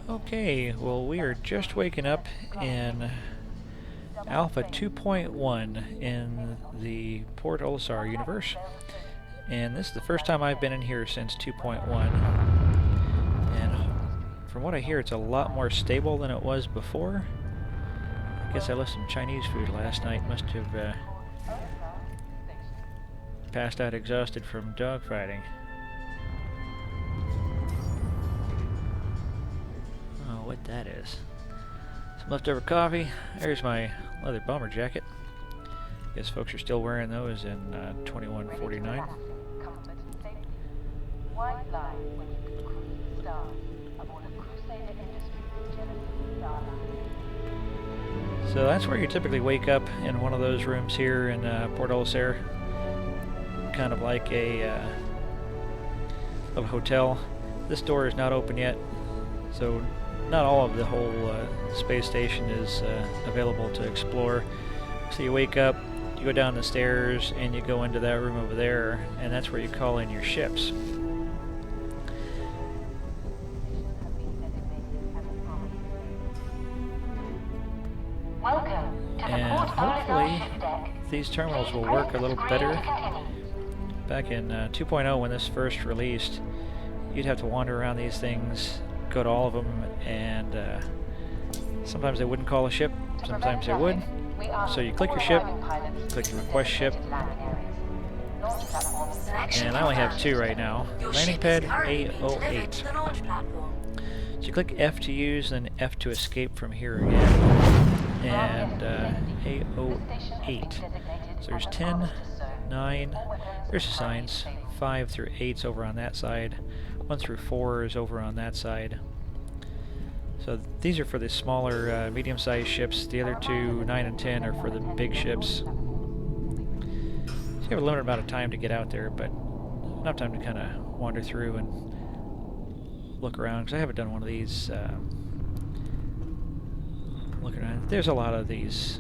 Okay, well we are just waking up in Alpha 2.1 in the Port Olisar universe, and this is the first time I've been in here since 2.1, and from what I hear it's a lot more stable than it was before. I guess I left some Chinese food last night, must have passed out exhausted from dogfighting. Oh, what that is. Some leftover coffee. There's my leather bomber jacket. Guess folks are still wearing those in 2149. So that's where you typically wake up, in one of those rooms here in Port Olisar. Kind of like a hotel. This door is not open yet, so not all of the whole space station is available to explore. So you wake up, you go down the stairs, and you go into that room over there, and that's where you call in your ships. And hopefully these terminals will work a little better. Back in 2.0, when this first released, you'd have to wander around these things, go to all of them, and sometimes they wouldn't call a ship, sometimes they would. So you click your ship, click your request ship, and I only have two right now. Landing pad A08. So you click F to use, then F to escape from here again. And A08. So there's 10, 9, there's the signs, 5 through 8's over on that side, 1 through 4 is over on that side. So these are for the smaller, medium-sized ships. The other two, 9 and 10, are for the big ships. So you have a limited amount of time to get out there, but enough time to kind of wander through and look around, because I haven't done one of these. Looking around. There's a lot of these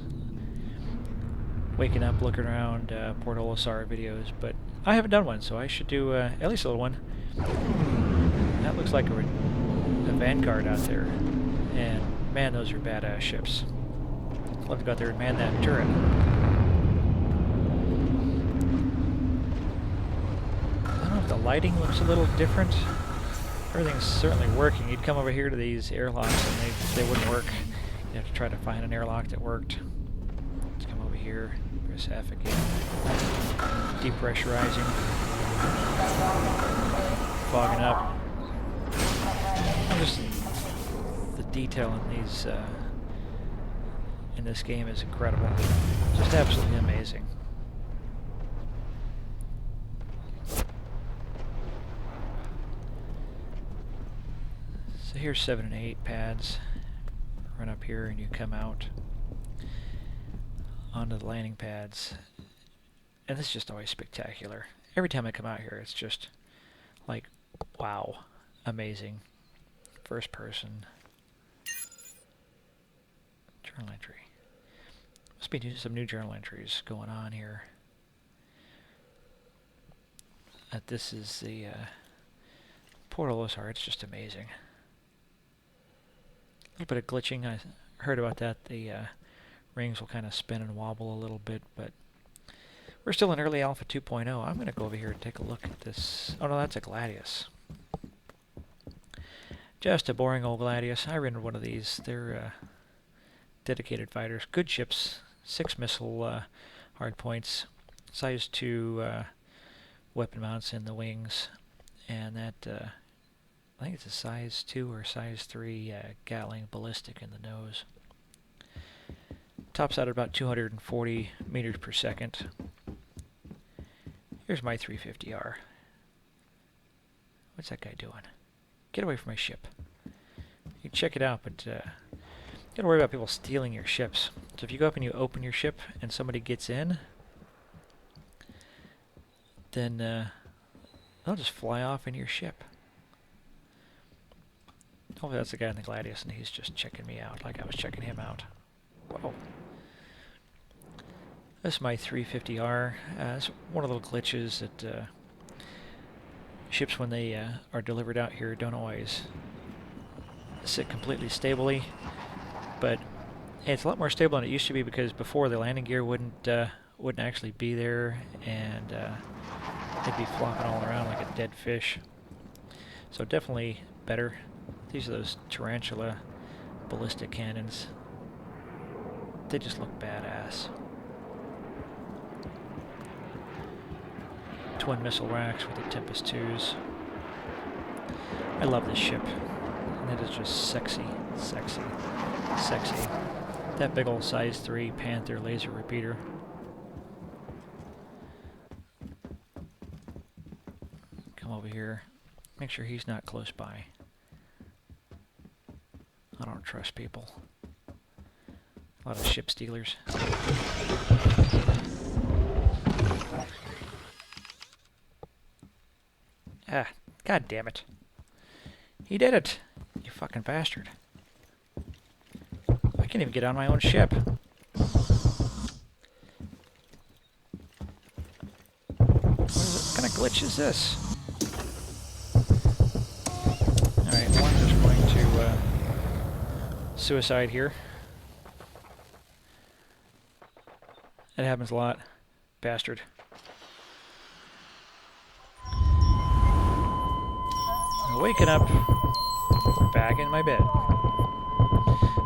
waking up, looking around Port Olisar videos, but I haven't done one, so I should do at least a little one. That looks like a Vanguard out there, and man, those are badass ships. I'd love to go out there and man that turret. I don't know if the lighting looks a little different. Everything's certainly working. You'd come over here to these airlocks and they wouldn't work. You have to try to find an airlock that worked. Let's come over here, press F again. Depressurizing. Fogging up. Just the detail in these in this game is incredible. Just absolutely amazing. So here's 7 and 8 pads. Run up here and you come out onto the landing pads, and this is just always spectacular. Every time I come out here it's just like, wow, amazing. First person journal entry. Must be some new journal entries going on here. This is the Port Olisar. It's just amazing. A little bit of glitching. I heard about that. The rings will kind of spin and wobble a little bit, but we're still in early Alpha 2.0. I'm going to go over here and take a look at this. Oh no, that's a Gladius. Just a boring old Gladius. I rented one of these. They're dedicated fighters. Good ships. 6 missile hardpoints. Size 2 weapon mounts in the wings. And that... I think it's a size 2 or size 3 Gatling ballistic in the nose. Tops out at about 240 meters per second. Here's my 350R. What's that guy doing? Get away from my ship. You can check it out, but you gotta worry about people stealing your ships. So if you go up and you open your ship and somebody gets in, then they'll just fly off in your ship. Hopefully that's the guy in the Gladius and he's just checking me out like I was checking him out. Whoa. This is my 350R. It's one of the little glitches that ships when they are delivered out here don't always sit completely stably, but hey, it's a lot more stable than it used to be because before the landing gear wouldn't actually be there, and they'd be flopping all around like a dead fish. So definitely better. These are those tarantula ballistic cannons. They just look badass. Twin missile racks with the Tempest 2s. I love this ship. And it is just sexy, sexy, sexy. That big old size 3 Panther laser repeater. Come over here. Make sure he's not close by. I don't trust people. A lot of ship stealers. Ah, god damn it. He did it! You fucking bastard. I can't even get on my own ship. What kind of glitch is this? Alright, one is going to suicide here. That happens a lot. Bastard. Waking up, back in my bed.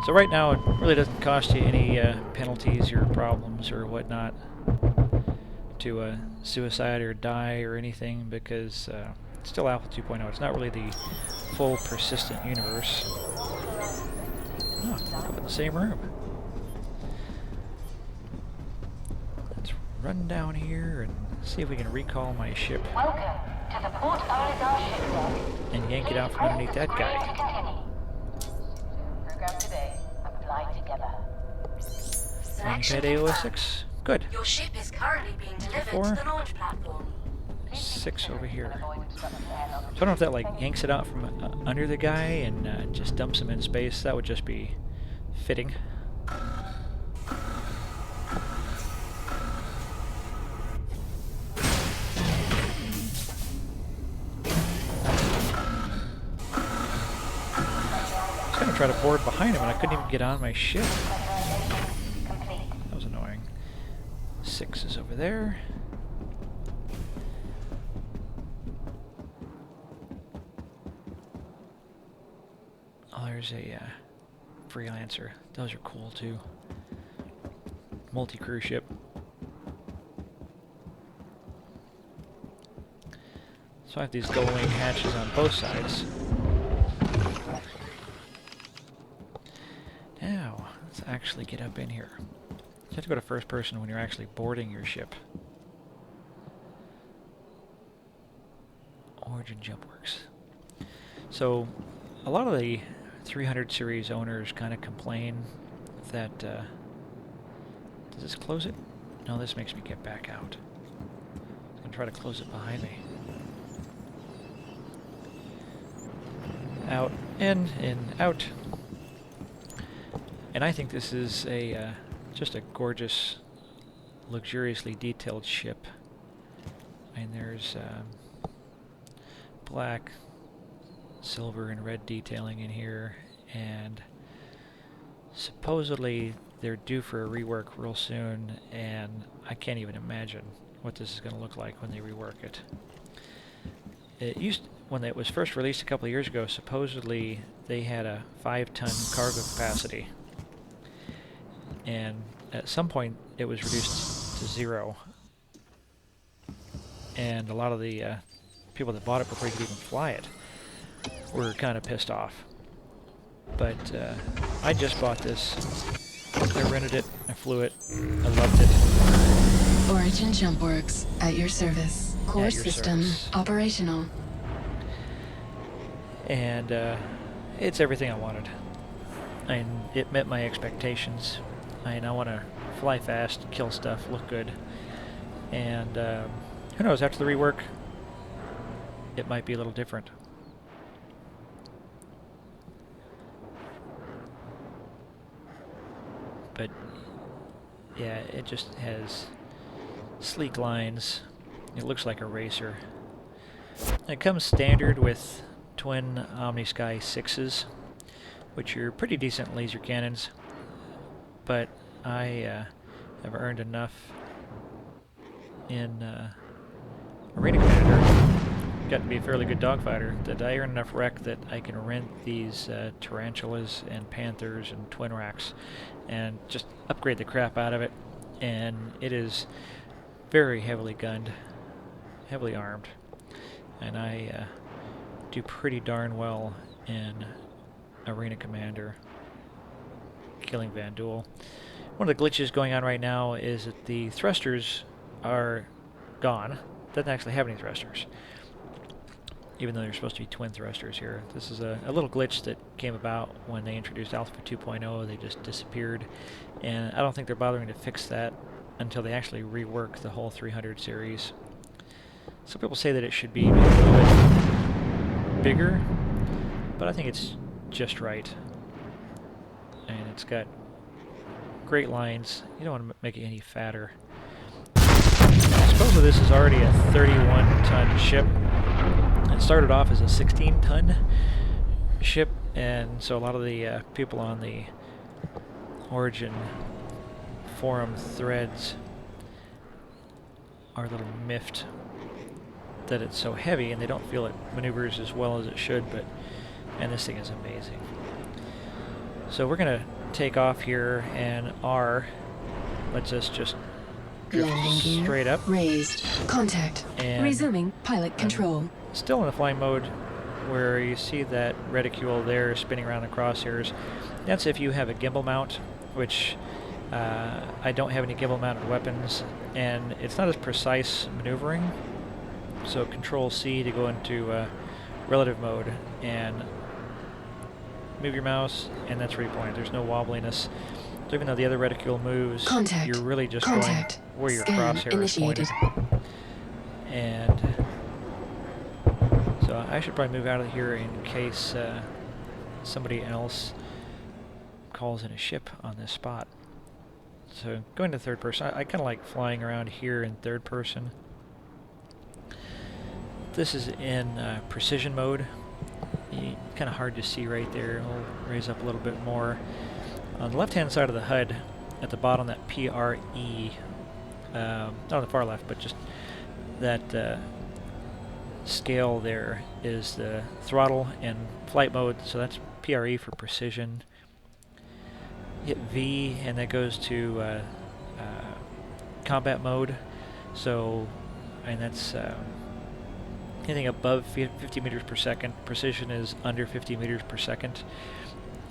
So right now it really doesn't cost you any penalties or problems or whatnot to suicide or die or anything, because it's still Alpha 2.0. It's not really the full persistent universe. Oh, I'm in the same room. Let's run down here and see if we can recall my ship. Welcome to the Port Olisar shipyard. And yank it out from underneath that guy. Program today. Apply together. Landing pad AO6. Good. Your ship is currently being delivered 4. to the launch platform. 6 over here. So I don't know if that like yanks it out from under the guy and just dumps him in space. That would just be fitting. Try to board behind him and I couldn't even get on my ship. That was annoying. 6 is over there. Oh, there's a freelancer. Those are cool too. Multi-crew ship. So I have these gull wing hatches on both sides. Now, let's actually get up in here. You have to go to first person when you're actually boarding your ship. Origin jump works. So, a lot of the 300 series owners kind of complain that... does this close it? No, this makes me get back out. I'm going to try to close it behind me. Out, in, out. And I think this is a just a gorgeous, luxuriously detailed ship. I mean, there's black, silver, and red detailing in here, and supposedly they're due for a rework real soon, and I can't even imagine what this is going to look like when they rework it. It used, when it was first released a couple of years ago, supposedly they had a 5-ton cargo capacity. And at some point it was reduced to 0. And a lot of the people that bought it before you could even fly it were kind of pissed off. But I just bought this. I rented it, I flew it, I loved it. Origin Jump Works, at your service. Core system operational. And it's everything I wanted. And it met my expectations. I want to fly fast, kill stuff, look good. And who knows, after the rework, it might be a little different. But yeah, it just has sleek lines. It looks like a racer. It comes standard with twin Omni-Sky 6s, which are pretty decent laser cannons, but I have earned enough in Arena Commander, got to be a fairly good dogfighter, that I earn enough rec that I can rent these tarantulas and panthers and twin racks and just upgrade the crap out of it, and it is very heavily gunned, heavily armed, and I do pretty darn well in Arena Commander, killing Van Duel. One of the glitches going on right now is that the thrusters are gone. Doesn't actually have any thrusters, even though they're supposed to be twin thrusters here. This is a little glitch that came about when they introduced Alpha 2.0. They just disappeared, and I don't think they're bothering to fix that until they actually rework the whole 300 series. Some people say that it should be maybe a little bit bigger, but I think it's just right. And it's got great lines. You don't want to make it any fatter. Supposedly this is already a 31-ton ship. It started off as a 16-ton ship, and so a lot of the people on the Origin forum threads are a little miffed that it's so heavy, and they don't feel it maneuvers as well as it should, but and this thing is amazing. So we're going to take off here, and R lets us just drift straight up. Raised. Contact. And resuming pilot control. Still in the flying mode, where you see that reticule there spinning around the crosshairs. That's if you have a gimbal mount, which I don't have any gimbal mounted weapons, and it's not as precise maneuvering. So Control C to go into relative mode and move your mouse, and that's where you point. There's no wobbliness. So even though the other reticule moves, you're really just going where your crosshair is pointed. And so I should probably move out of here in case somebody else calls in a ship on this spot. So going to third person, I kind of like flying around here in third person. This is in precision mode. Kind of hard to see right there. I'll raise up a little bit more. On the left-hand side of the HUD, at the bottom, that PRE, not on the far left, but just that scale there is the throttle and flight mode, so that's PRE for precision. Hit V, and that goes to combat mode. So, and that's anything above 50 meters per second. Precision is under 50 meters per second,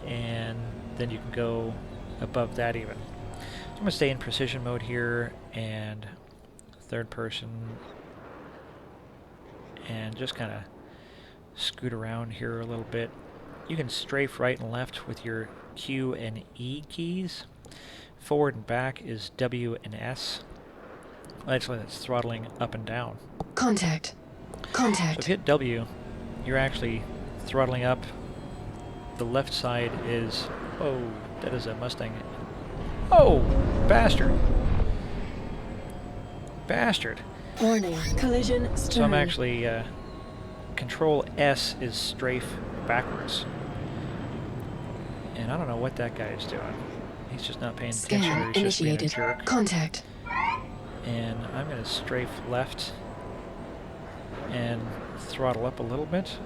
and then you can go above that even. So I'm going to stay in precision mode here and third person, and just kind of scoot around here a little bit. You can strafe right and left with your Q and E keys. Forward and back is W and S. Actually, that's throttling up and down. Contact. Contact. So if you hit W, you're actually throttling up. The left side is... Oh, that is a Mustang. Oh, bastard. Bastard. Warning. Collision stern. So I'm actually... Control S is strafe backwards. And I don't know what that guy is doing. He's just not paying attention, or he's just being a jerk. Contact. And I'm going to strafe left and throttle up a little bit.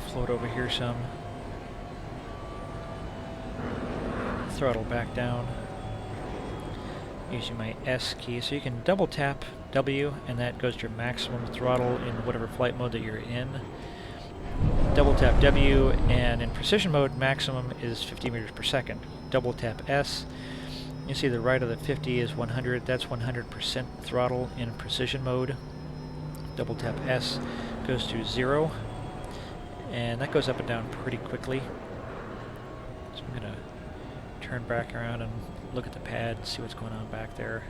Float over here some. Throttle back down. Using my S key. So you can double tap W, and that goes to your maximum throttle in whatever flight mode that you're in. Double tap W, and in precision mode, maximum is 50 meters per second. Double tap S. You see the right of the 50 is 100. That's 100% throttle in precision mode. Double tap S goes to 0. And that goes up and down pretty quickly. So I'm going to turn back around and look at the pad and see what's going on back there.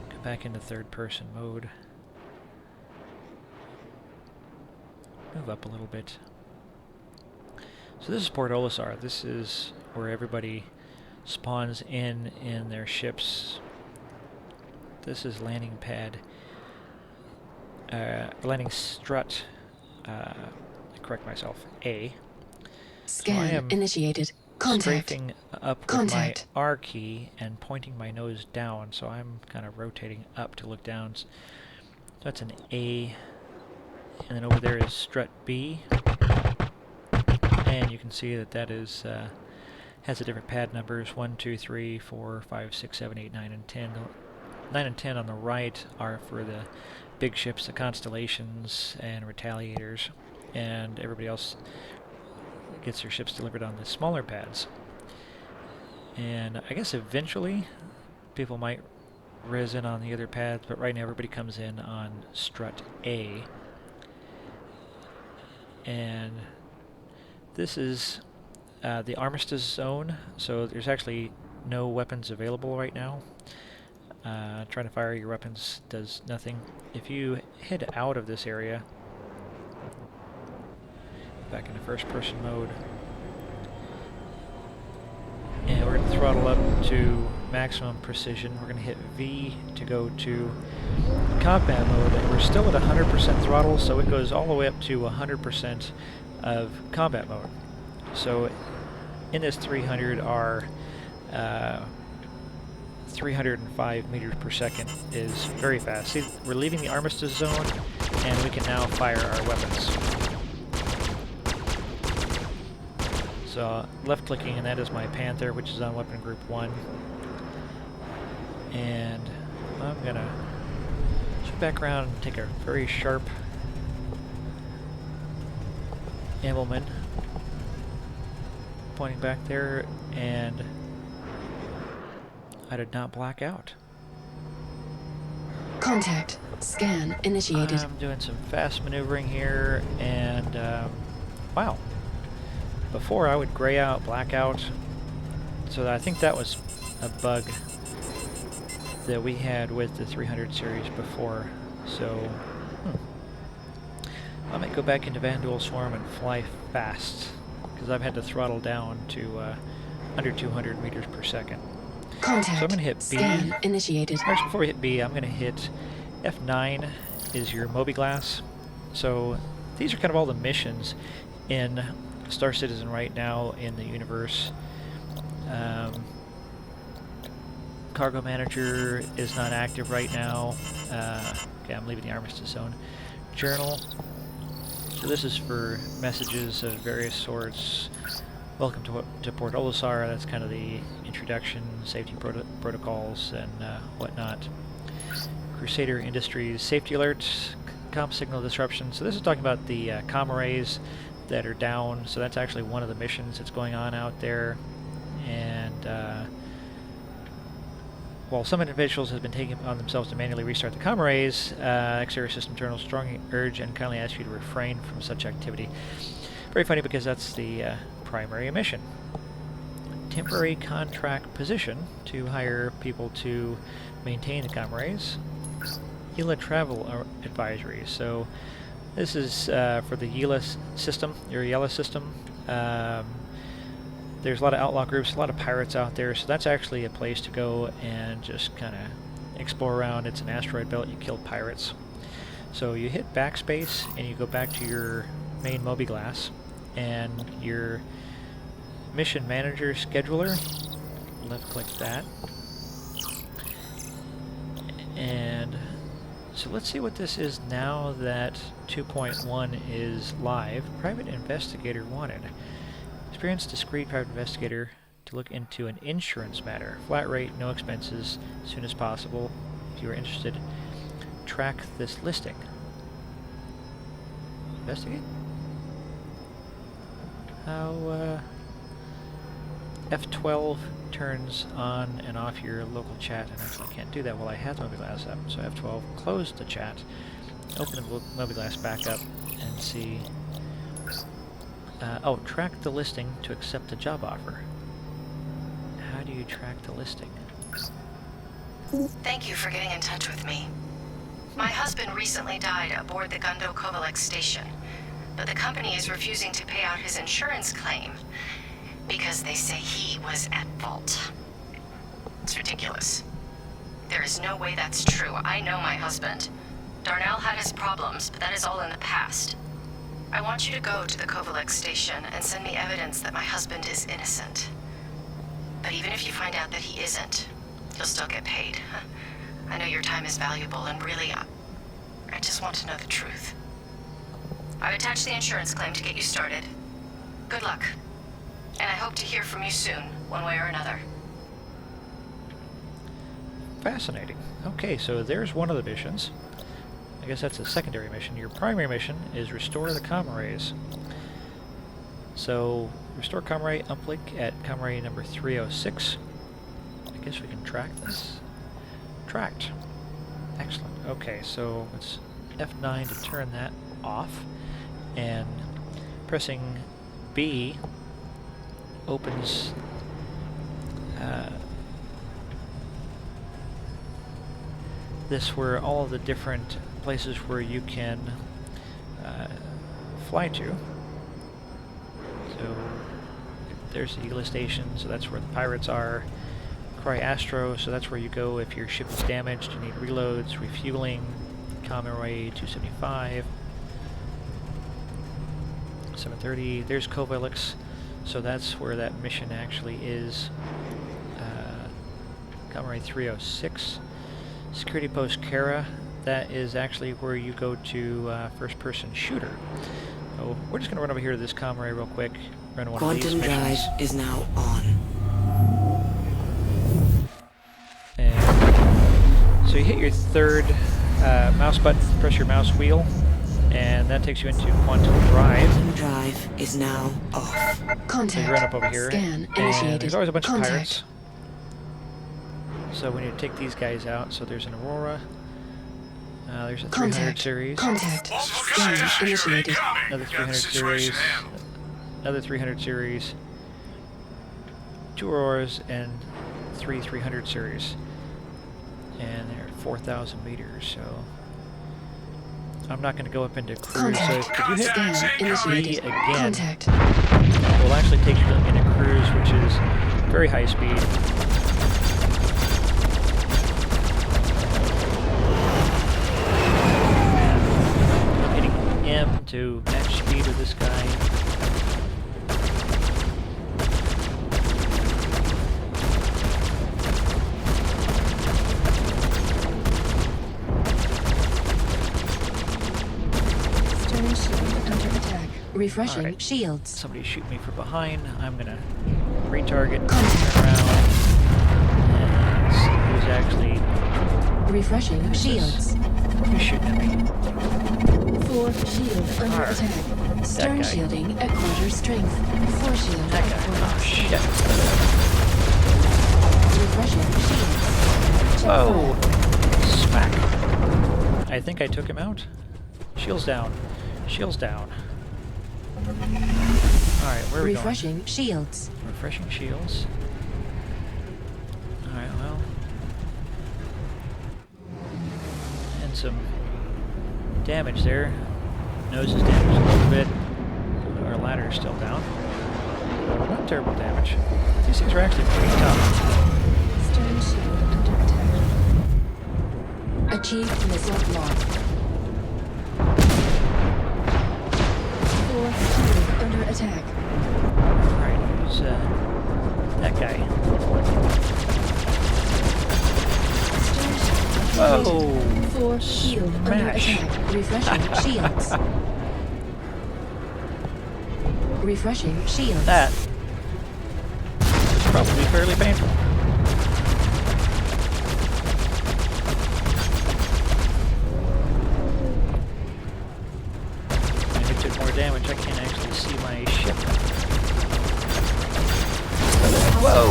Go back into third person mode. Move up a little bit. So this is Port Olisar. This is where everybody spawns in their ships This is landing pad, landing strut, correct myself, A. So I Scan am initiated. Contact. strafing up with my R key and pointing my nose down, so I'm kind of rotating up to look down. So that's an A, and then over there is strut B, and you can see that that is has the different pad numbers, 1, 2, 3, 4, 5, 6, 7, 8, 9, and 10. 9 and 10 on the right are for the big ships, the Constellations and Retaliators, and everybody else gets their ships delivered on the smaller pads. And I guess eventually people might res in on the other pads, but right now everybody comes in on strut A. And this is the armistice zone, so there's actually no weapons available right now. Trying to fire your weapons does nothing. If you head out of this area, back into first person mode, and we're going to throttle up to maximum precision. We're going to hit V to go to combat mode, and we're still at 100% throttle, so it goes all the way up to 100% of combat mode. So in this 300 are 305 meters per second is very fast. See, we're leaving the armistice zone, and we can now fire our weapons. So left clicking, and that is my Panther, which is on weapon group 1. And I'm gonna switch back around and take a very sharp Embleman, pointing back there, and I did not black out. Contact. Scan initiated. I'm doing some fast maneuvering here, and wow. Before I would gray out, black out, so I think that was a bug that we had with the 300 series before. So I might go back into Van Duel Swarm and fly fast, because I've had to throttle down to under 200 meters per second. Contact. So I'm going to hit B. Scan initiated. Actually, before we hit B, I'm going to hit F9 is your Mobiglas. So these are kind of all the missions in Starcitizen right now in the universe. Cargo Manager is not active right now. Okay, I'm leaving the Armistice Zone. Journal. So this is for messages of various sorts. Welcome to Port Olisar. That's kind of the introduction, safety protocols, and whatnot. Crusader Industries safety alerts, comm signal disruption. So this is talking about the comm arrays that are down. So that's actually one of the missions that's going on out there. And while some individuals have been taking it on themselves to manually restart the comm arrays, exterior system terminals strongly urge and kindly ask you to refrain from such activity. Very funny, because that's the primary mission. Temporary contract position to hire people to maintain the comm arrays. ELA travel advisory. So this is for the ELA system, your ELA system. There's a lot of outlaw groups, a lot of pirates out there, so that's actually a place to go and just kind of explore around. It's an asteroid belt, you kill pirates. So you hit backspace and you go back to your main Mobiglas, and your mission manager scheduler, left click that. And so let's see what this is now that 2.1 is live. Private investigator wanted. Experienced discreet private investigator to look into an insurance matter. Flat rate, no expenses, as soon as possible. If you are interested, track this listing. Investigate? How, F12 turns on and off your local chat, and actually I can't do that while I have the Mobiglas up. So F12, close the chat, open the Mobiglas back up, and see. Oh, track the listing to accept a job offer. How do you track the listing? Thank you for getting in touch with me. My husband recently died aboard the Gundo Kovalek station, but the company is refusing to pay out his insurance claim because they say he was at fault. It's ridiculous. There is no way that's true. I know my husband. Darnell had his problems, but that is all in the past. I want you to go to the Kovalex station and send me evidence that my husband is innocent. But even if you find out that he isn't, you'll still get paid. I know your time is valuable, and really, I just want to know the truth. I've attached the insurance claim to get you started. Good luck. And I hope to hear from you soon, one way or another. Fascinating. Okay, so there's one of the missions. I guess that's a secondary mission. Your primary mission is restore the Comm Arrays. So, restore Comm Array uplink at Comm Array number 306. I guess we can track this. Tracked. Excellent. Okay, so it's F9 to turn that off, and pressing B opens this, where all of the different places where you can fly to. So there's the Eagla station, so that's where the pirates are. Cry-Astro, so that's where you go if your ship is damaged, you need reloads, refueling. Comm Array 275. 730. There's Kovalex, so that's where that mission actually is. Comm Array 306. Security Post Kara, that is actually where you go to first-person shooter. So we're just going to run over here to this Comm Array real quick. Run one of these Quantum drive missions. is now on. And so you hit your third mouse button, press your mouse wheel, and that takes you into Quantum Drive. Quantum drive is now off. Contact. So you run up over here, Scan and initiated. there's always a bunch of Contact. pirates. So we need to take these guys out. So there's an Aurora. There's a 300 Contact. series. Contact. Scan initiated. Another 300 series. Another 300 series. 2 Auroras and 3 300 series. And they're at 4,000 meters, so I'm not going to go up into cruise. So Contact. if you hit Scan B initiated. again, Contact. it will actually take you into cruise, which is very high speed. I'm hitting M to match speed with this guy. Stern shield under attack. Refreshing Alright. shields. Somebody's shooting me from behind. I'm going to retarget, Contact. turn around, and see who's actually Refreshing shields. who's shooting at me. 4 shield under Alright. attack. Stern guy. shielding at quarter strength. 4 shield That at guy. quarter Oh, shit. Refreshing shields. Check Whoa! fire. Smack. I think I took him out. Shields down. Shields down. Alright, where are we Refreshing shields. going? Refreshing shields. Alright, well. And some damage there. Nose is damaged a little bit. Our ladder is still down. Not terrible damage. These things are actually pretty tough. Stern shield under attack. Achieved missile lock. 4 shield under attack. Alright, who's that guy? Stern shield Whoa! activated. 4 shield under Smash. attack. Refreshing shields. Refreshing shields. That is probably fairly painful. If it took more damage, I can't actually see my ship. Whoa!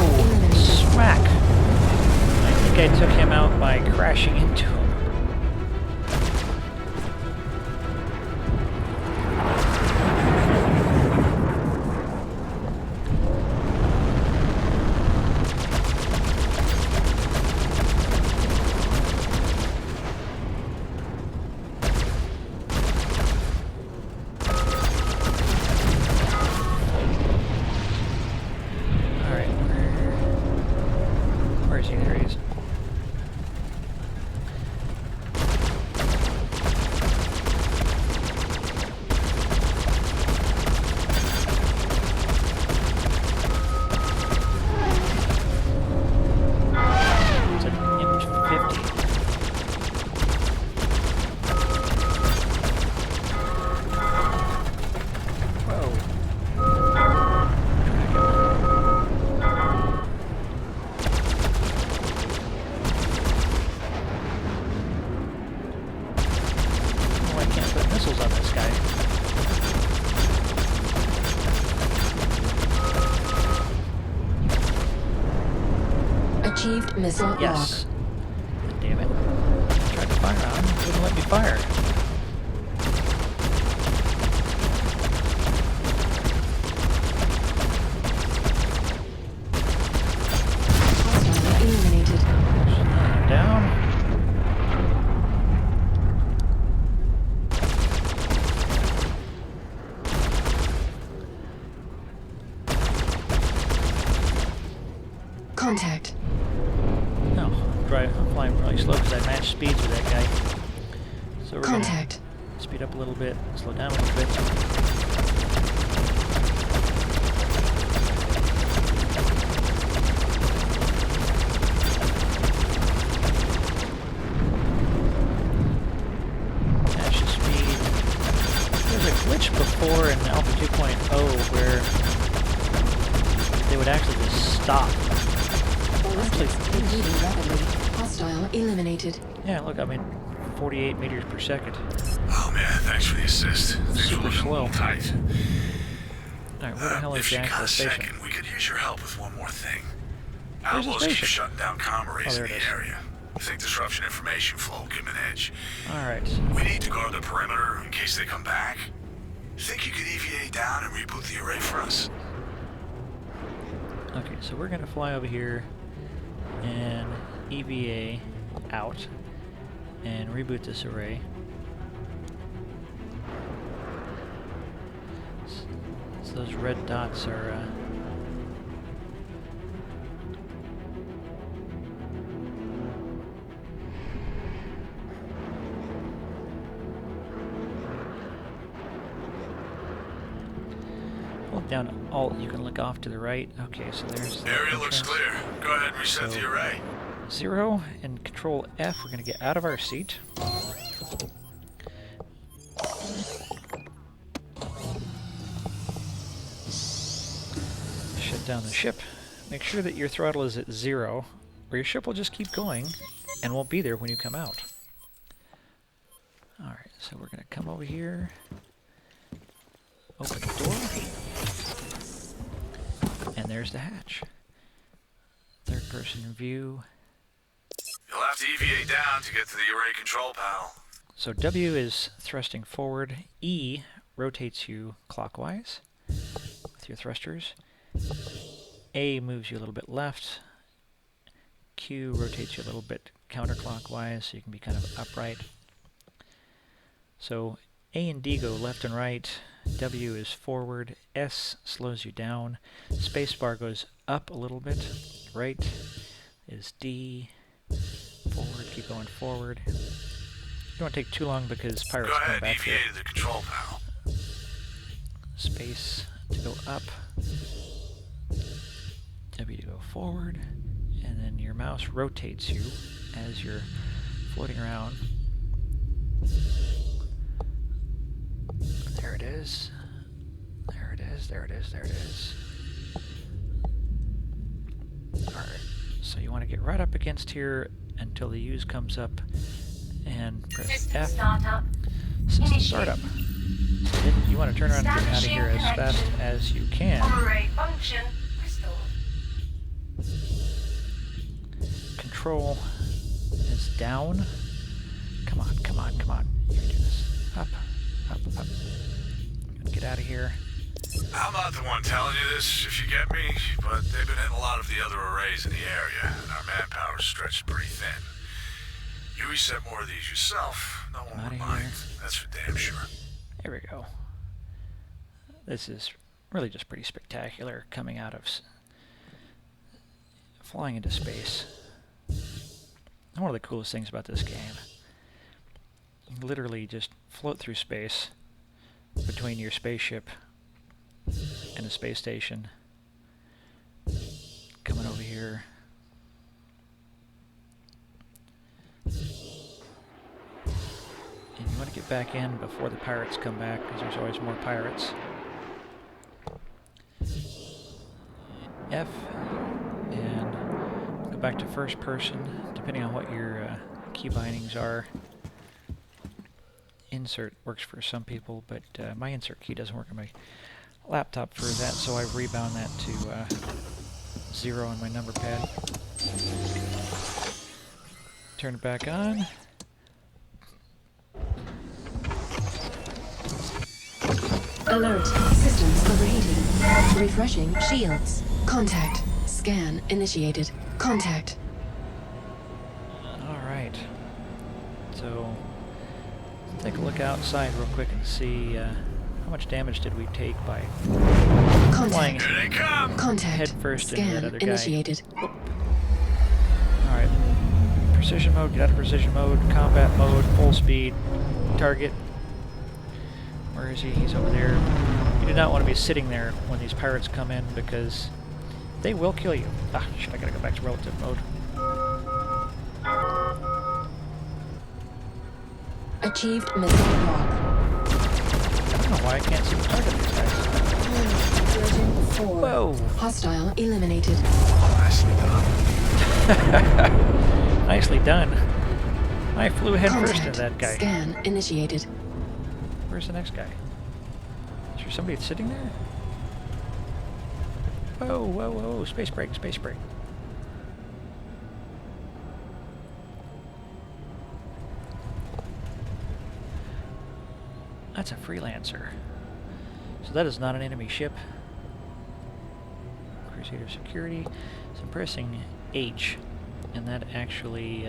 Smack! I think I took him out by crashing into him. Alright, where is he? There he is. Received missile Yes. Damn it. I tried to fire on him. It wouldn't let me fire. Hostile eliminated. Down. Contact. No, I'm flying really slow because I matched speeds with that guy. So we're Contact. gonna speed up a little bit, slow down a little bit. Match the speed. There's a glitch before in Alpha 2.0 where they would actually just stop. Ballistics completing rapidly. Hostile eliminated. Yeah, look, I'm in 48 meters per second. Oh man, thanks for the assist. Things Super were looking a little slow. tight. Alright, where the hell is If the you got actual a station? second, we could use your help with one more thing. Where's the Outlaws keep station? shutting down Comm Arrays there in it the is. area. I think disruption information flow will give them an edge. Alright. We need to guard the perimeter in case they come back. Think you could EVA down and reboot the array for us? Okay, so we're gonna fly over here and EVA out and reboot this array. So those red dots are hold down Alt, you can look off to the right. Okay, so there's the Area looks entrance. clear. Go ahead and reset So- the array. 0 and Control F, we're going to get out of our seat. Shut down the ship. Make sure that your throttle is at 0, or your ship will just keep going and won't be there when you come out. Alright, so we're going to come over here, open the door, and there's the hatch. Third person view. You'll have to EVA down to get to the array control panel. So W is thrusting forward, E rotates you clockwise with your thrusters, A moves you a little bit left, Q rotates you a little bit counterclockwise so you can be kind of upright. So A and D go left and right, W is forward, S slows you down, spacebar goes up a little bit, right is D, forward, keep going forward. You don't want to take too long because pirates Go come ahead and back here. EVA to the control panel. Space to go up, W to go forward, and then your mouse rotates you as you're floating around. There it is. There it is, there it is, there it is. Alright, so you want to get right up against here until the U's comes up and press System F. startup. System startup. Then you want to turn around and get out of here as fast as you can. Comm Array function restored. Control is down. Come on, come on, come on. You can do this. Up, up, up. Get out of here. I'm not the one telling you this, if you get me, but they've been hitting a lot of the other arrays in the area, and our manpower's stretched pretty thin. You reset more of these yourself, no one Outta would here. mind. That's for damn sure. There we go. This is really just pretty spectacular coming out of flying into space. And one of the coolest things about this game, you can literally just float through space between your spaceship and a space station. Coming over here. And you want to get back in before the pirates come back, because there's always more pirates. F, and go back to first person, depending on what your key bindings are. Insert works for some people, but my insert key doesn't work on my laptop for that, so I rebound that to 0 on my number pad. Turn it back on. Alert. Systems overheating. Refreshing shields. Contact. Scan initiated. Contact. Alright. So, let's take a look outside real quick and see how much damage did we take by flying Contact. Here they come! Contact. head first into that Scan other guy. initiated. Alright. Precision mode, get out of precision mode, combat mode, full speed, target. Where is he? He's over there. You do not want to be sitting there when these pirates come in because they will kill you. Ah, shit, I gotta go back to relative mode. Achieved missile lock. I don't know why I can't see the target of these guys. Version 4. Whoa! Hostile eliminated. Nicely done. Nicely done. I flew head first Contact. into that guy. Scan initiated. Where's the next guy? Is there somebody sitting there? Whoa, whoa, whoa, space break, space break. That's a freelancer. So that is not an enemy ship. Crusader security. So I'm pressing H, and that actually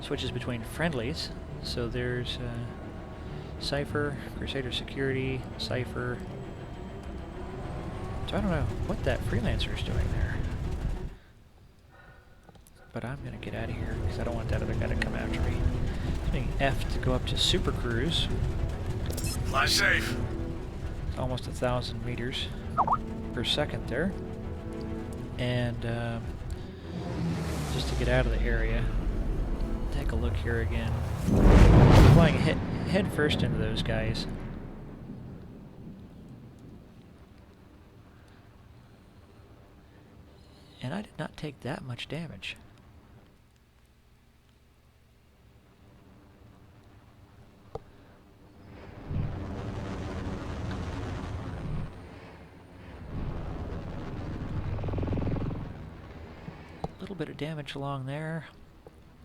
switches between friendlies. So there's Cypher, Crusader security, Cypher. So I don't know what that freelancer is doing there. But I'm going to get out of here because I don't want that other guy to come after me. Using F to go up to Super Cruise. Fly safe. It's almost 1,000 meters per second there. And just to get out of the area, take a look here again. Flying head first into those guys. And I did not take that much damage. A little bit of damage along there.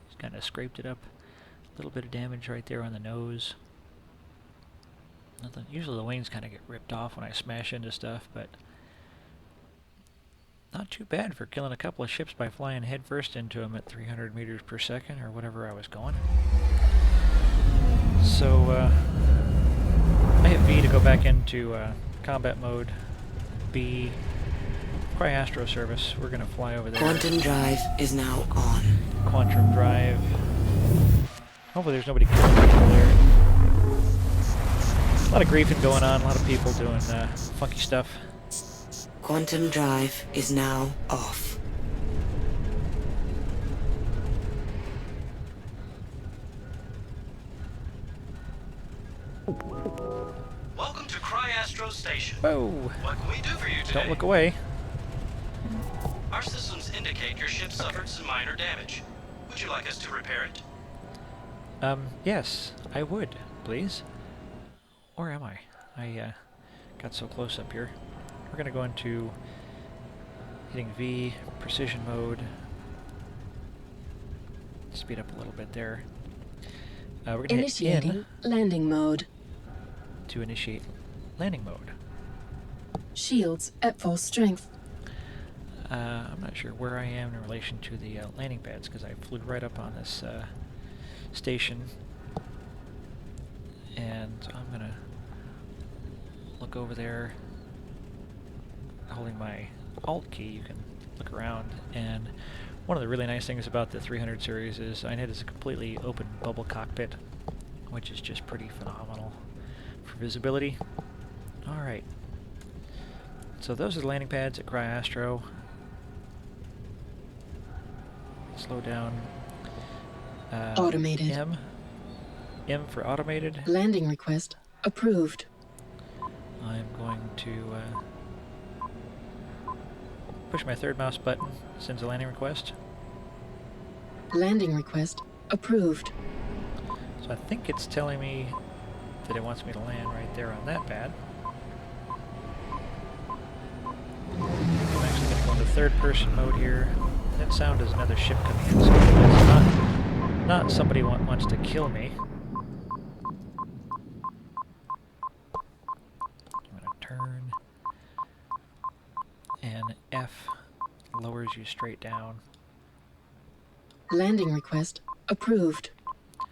Just kind of scraped it up. A little bit of damage right there on the nose. Nothing. Usually the wings kind of get ripped off when I smash into stuff, but not too bad for killing a couple of ships by flying headfirst into them at 300 meters per second, or whatever I was going. So, I hit B to go back into combat mode. B, Cry-Astro service. We're going to fly over there. Quantum drive is now on. Quantum drive. Hopefully there's nobody killing people there. A lot of griefing going on, a lot of people doing funky stuff. Quantum drive is now off. Welcome to Cry-Astro Station. Whoa! What can we do for you today? Don't look away. Our systems indicate your ship suffered some minor damage. Would you like us to repair it? Yes, I would, please. Or am I? I got so close up here. We're going to go into hitting V, precision mode. Speed up a little bit there. We're going to hit Initiating N landing mode. to initiate landing mode. Shields at full strength. I'm not sure where I am in relation to the landing pads because I flew right up on this station. And I'm going to look over there. Holding my Alt key, you can look around, and one of the really nice things about the 300 series is it is a completely open bubble cockpit, which is just pretty phenomenal for visibility. Alright, so those are the landing pads at Cry-Astro. Slow down. Automated. M for automated. Landing request approved. I'm going to push my third mouse button, sends a landing request. Landing request approved. So I think it's telling me that it wants me to land right there on that pad. I'm actually going to go into third person mode here. That sound is another ship coming in, so it's not somebody wants to kill me. I'm going to turn, and F lowers you straight down. Landing request approved. I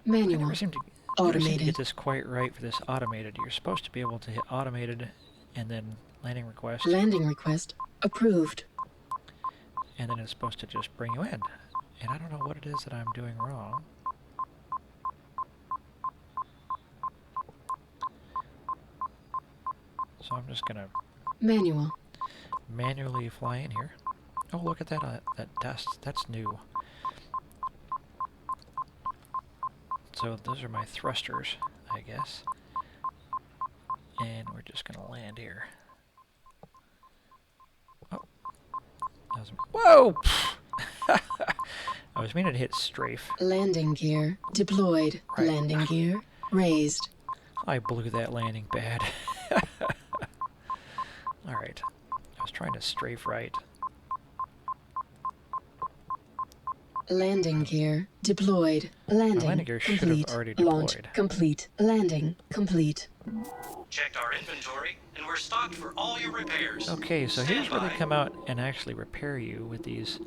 Manual. never seem to Automated. get this quite right for this automated. You're supposed to be able to hit automated and then landing request. Landing request approved. And then it's supposed to just bring you in. And I don't know what it is that I'm doing wrong. So I'm just gonna Manual. manually fly in here. Oh, look at that that dust. That's new. So those are my thrusters, I guess. And we're just gonna land here. Oh. That was, whoa! I was meaning to hit strafe. Landing gear deployed. Right. Landing gear raised. I blew that landing bad. Alright. I was trying to strafe right. Landing gear deployed. Landing, landing gear should have complete. already Launch deployed. complete. Landing complete. Checked our inventory, and we're stocked for all your repairs. Okay, so Stand here's where they by. come out and actually repair you with these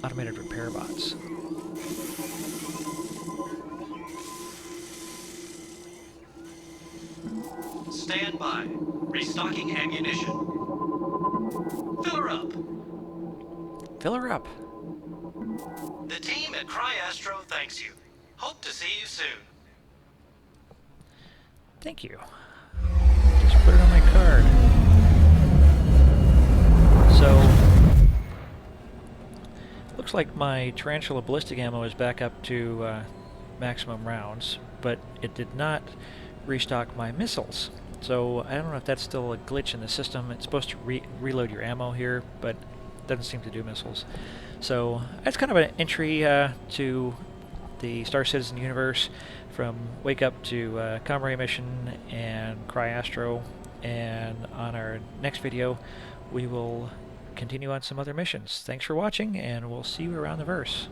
automated repair bots. Stand by. Restocking ammunition. Fill her up. Fill her up. The team at Cry-Astro thanks you. Hope to see you soon. Thank you. Just put it on my card. So, looks like my tarantula ballistic ammo is back up to maximum rounds, but it did not restock my missiles. So I don't know if that's still a glitch in the system. It's supposed to reload your ammo here, but it doesn't seem to do missiles. So that's kind of an entry to the Starcitizen universe, from Wake Up to Comm Array mission and Cry-Astro. And on our next video, we will continue on some other missions. Thanks for watching, and we'll see you around the verse.